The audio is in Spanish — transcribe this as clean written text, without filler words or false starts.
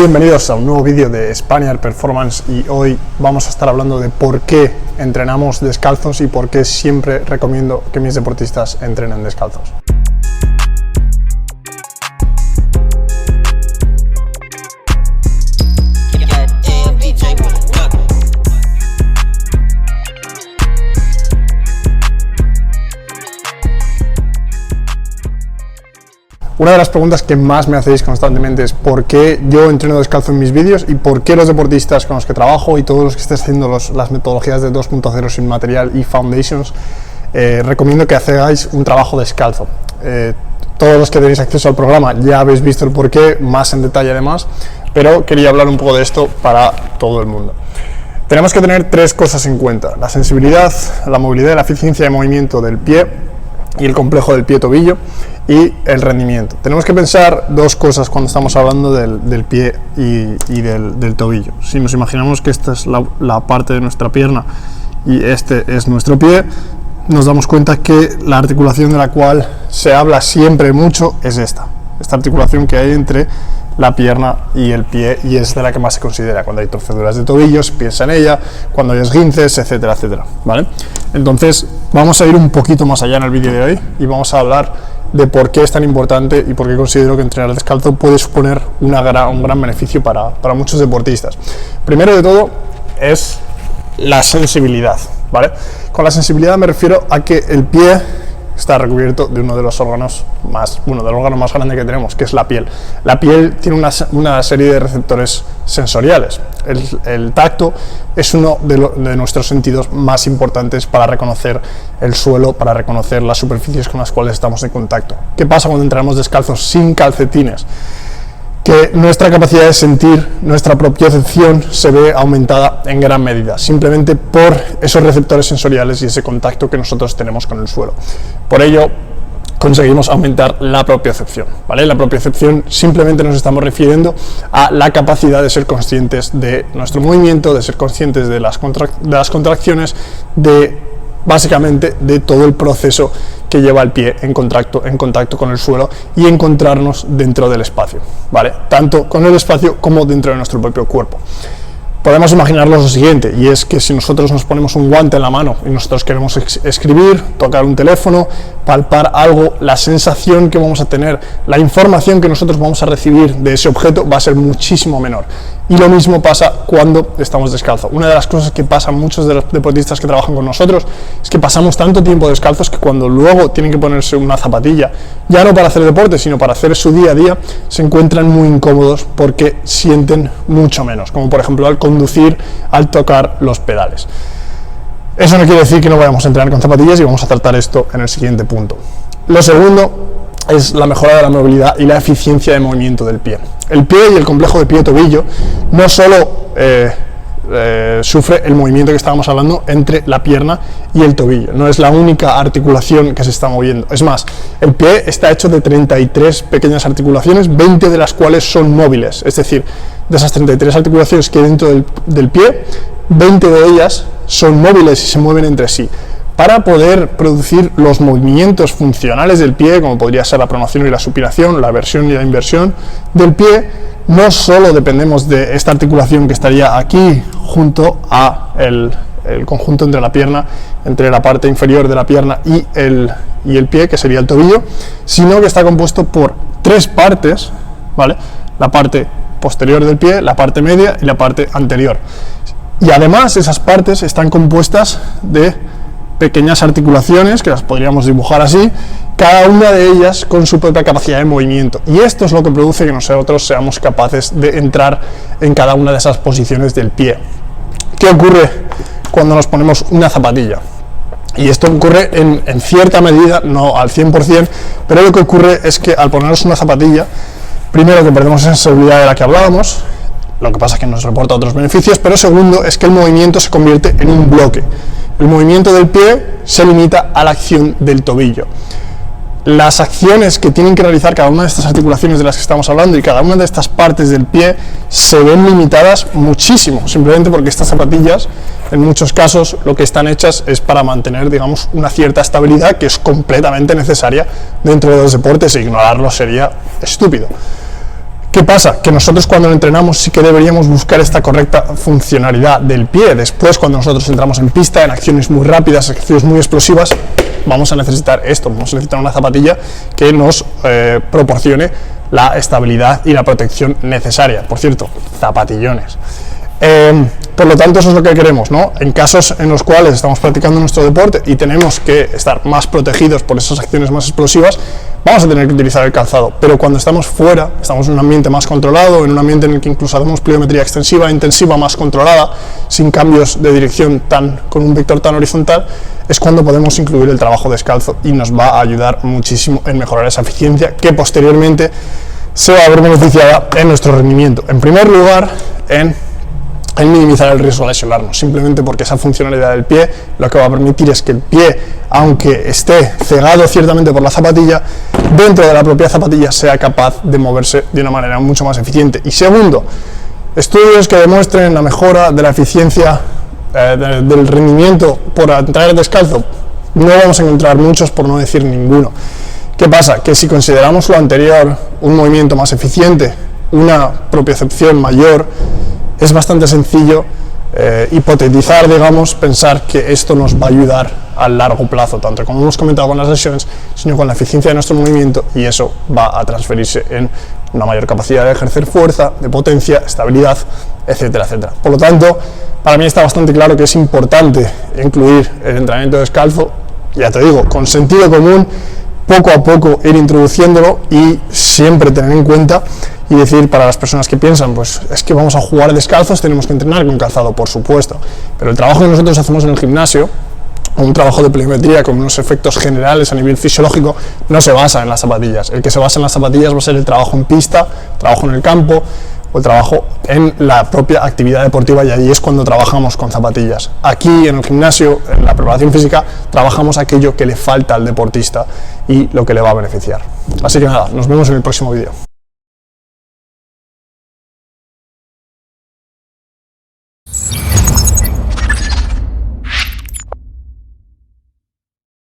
Bienvenidos a un nuevo vídeo de Spaniard Performance y hoy vamos a estar hablando de por qué entrenamos descalzos y por qué siempre recomiendo que mis deportistas entrenen descalzos. Una de las preguntas que más me hacéis constantemente es por qué yo entreno descalzo en mis vídeos y por qué los deportistas con los que trabajo y todos los que estéis haciendo las metodologías de 2.0 sin material y foundations recomiendo que hagáis un trabajo descalzo. Todos los que tenéis acceso al programa ya habéis visto el por qué, más en detalle además, pero quería hablar un poco de esto para todo el mundo. Tenemos que tener tres cosas en cuenta: la sensibilidad, la movilidad y la eficiencia de movimiento del pie y el complejo del pie-tobillo y el rendimiento. Tenemos que pensar dos cosas cuando estamos hablando del pie y del tobillo. Si nos imaginamos que esta es la parte de nuestra pierna y este es nuestro pie, nos damos cuenta que la articulación de la cual se habla siempre mucho es esta articulación que hay entre la pierna y el pie, y es de la que más se considera. Cuando hay torceduras de tobillos se piensa en ella, cuando hay esguinces, etcétera, etcétera, ¿vale? Entonces vamos a ir un poquito más allá en el vídeo de hoy y vamos a hablar de por qué es tan importante y por qué considero que entrenar descalzo puede suponer un gran beneficio para muchos deportistas. Primero de todo es la sensibilidad, ¿vale? Con la sensibilidad me refiero a que el pie está recubierto de uno de los órganos del órgano más grande que tenemos, que es la piel. La piel tiene una serie de receptores sensoriales. El tacto es uno de nuestros sentidos más importantes para reconocer el suelo, para reconocer las superficies con las cuales estamos en contacto. ¿Qué pasa cuando entramos descalzos sin calcetines? Que nuestra capacidad de sentir nuestra propiocepción se ve aumentada en gran medida, simplemente por esos receptores sensoriales y ese contacto que nosotros tenemos con el suelo. Por ello, conseguimos aumentar la propiocepción, ¿vale? La propiocepción simplemente nos estamos refiriendo a la capacidad de ser conscientes de nuestro movimiento, de ser conscientes de las contracciones, básicamente de todo el proceso que lleva el pie en contacto con el suelo y encontrarnos dentro del espacio, ¿vale? Tanto con el espacio como dentro de nuestro propio cuerpo. Podemos imaginarnos lo siguiente, y es que si nosotros nos ponemos un guante en la mano y nosotros queremos escribir, tocar un teléfono, palpar algo, la sensación que vamos a tener, la información que nosotros vamos a recibir de ese objeto va a ser muchísimo menor. Y lo mismo pasa cuando estamos descalzos. Una de las cosas que pasa a muchos de los deportistas que trabajan con nosotros es que pasamos tanto tiempo descalzos que cuando luego tienen que ponerse una zapatilla, ya no para hacer deporte, sino para hacer su día a día, se encuentran muy incómodos porque sienten mucho menos, como por ejemplo al conducir, al tocar los pedales. Eso no quiere decir que no vayamos a entrenar con zapatillas y vamos a tratar esto en el siguiente punto. Lo segundo es la mejora de la movilidad y la eficiencia de movimiento del pie. El pie y el complejo de pie-tobillo no solo sufre el movimiento que estábamos hablando entre la pierna y el tobillo, no es la única articulación que se está moviendo. Es más, el pie está hecho de 33 pequeñas articulaciones, 20 de las cuales son móviles, es decir, de esas 33 articulaciones que hay dentro del pie, 20 de ellas son móviles y se mueven entre sí. Para poder producir los movimientos funcionales del pie, como podría ser la pronación y la supinación, la versión y la inversión del pie, no solo dependemos de esta articulación que estaría aquí junto a el conjunto entre la pierna, entre la parte inferior de la pierna y el pie, que sería el tobillo, sino que está compuesto por tres partes, ¿vale? La parte posterior del pie, la parte media y la parte anterior. Y además esas partes están compuestas de pequeñas articulaciones, que las podríamos dibujar así, cada una de ellas con su propia capacidad de movimiento. Y esto es lo que produce que nosotros seamos capaces de entrar en cada una de esas posiciones del pie. ¿Qué ocurre cuando nos ponemos una zapatilla? Y esto ocurre en cierta medida, no al 100%, pero lo que ocurre es que al ponernos una zapatilla, primero que perdemos esa sensibilidad de la que hablábamos, lo que pasa es que nos reporta otros beneficios, pero segundo es que el movimiento se convierte en un bloque. El movimiento del pie se limita a la acción del tobillo. Las acciones que tienen que realizar cada una de estas articulaciones de las que estamos hablando y cada una de estas partes del pie se ven limitadas muchísimo, simplemente porque estas zapatillas, en muchos casos, lo que están hechas es para mantener, digamos, una cierta estabilidad que es completamente necesaria dentro de los deportes, e ignorarlo sería estúpido. ¿Qué pasa? Que nosotros cuando entrenamos sí que deberíamos buscar esta correcta funcionalidad del pie. Después, cuando nosotros entramos en pista, en acciones muy rápidas, acciones muy explosivas, vamos a necesitar esto, vamos a necesitar una zapatilla que nos proporcione la estabilidad y la protección necesaria. Por cierto, zapatillones. Por lo tanto, eso es lo que queremos, ¿no? En casos en los cuales estamos practicando nuestro deporte y tenemos que estar más protegidos por esas acciones más explosivas, vamos a tener que utilizar el calzado. Pero cuando estamos fuera, estamos en un ambiente más controlado, en un ambiente en el que incluso hacemos pliometría extensiva, intensiva, más controlada, sin cambios de dirección con un vector tan horizontal, es cuando podemos incluir el trabajo descalzo y nos va a ayudar muchísimo en mejorar esa eficiencia que posteriormente se va a ver beneficiada en nuestro rendimiento. En primer lugar, en minimizar el riesgo de lesionarnos, simplemente porque esa funcionalidad del pie lo que va a permitir es que el pie, aunque esté cegado ciertamente por la zapatilla, dentro de la propia zapatilla sea capaz de moverse de una manera mucho más eficiente. Y segundo, estudios que demuestren la mejora de la eficiencia del rendimiento por entrar descalzo, no vamos a encontrar muchos, por no decir ninguno. ¿Qué pasa? Que si consideramos lo anterior un movimiento más eficiente, una propiocepción mayor, es bastante sencillo hipotetizar, digamos, pensar que esto nos va a ayudar a largo plazo, tanto como hemos comentado con las lesiones, sino con la eficiencia de nuestro movimiento, y eso va a transferirse en una mayor capacidad de ejercer fuerza, de potencia, estabilidad, etcétera, etcétera. Por lo tanto, para mí está bastante claro que es importante incluir el entrenamiento descalzo, ya te digo, con sentido común, poco a poco ir introduciéndolo y siempre tener en cuenta y decir para las personas que piensan, pues es que vamos a jugar descalzos, tenemos que entrenar con calzado, por supuesto, pero el trabajo que nosotros hacemos en el gimnasio, un trabajo de pliometría con unos efectos generales a nivel fisiológico, no se basa en las zapatillas. El que se basa en las zapatillas va a ser el trabajo en pista, trabajo en el campo o el trabajo en la propia actividad deportiva, y ahí es cuando trabajamos con zapatillas. Aquí en el gimnasio, en la preparación física, trabajamos aquello que le falta al deportista y lo que le va a beneficiar. Así que nada, nos vemos en el próximo vídeo.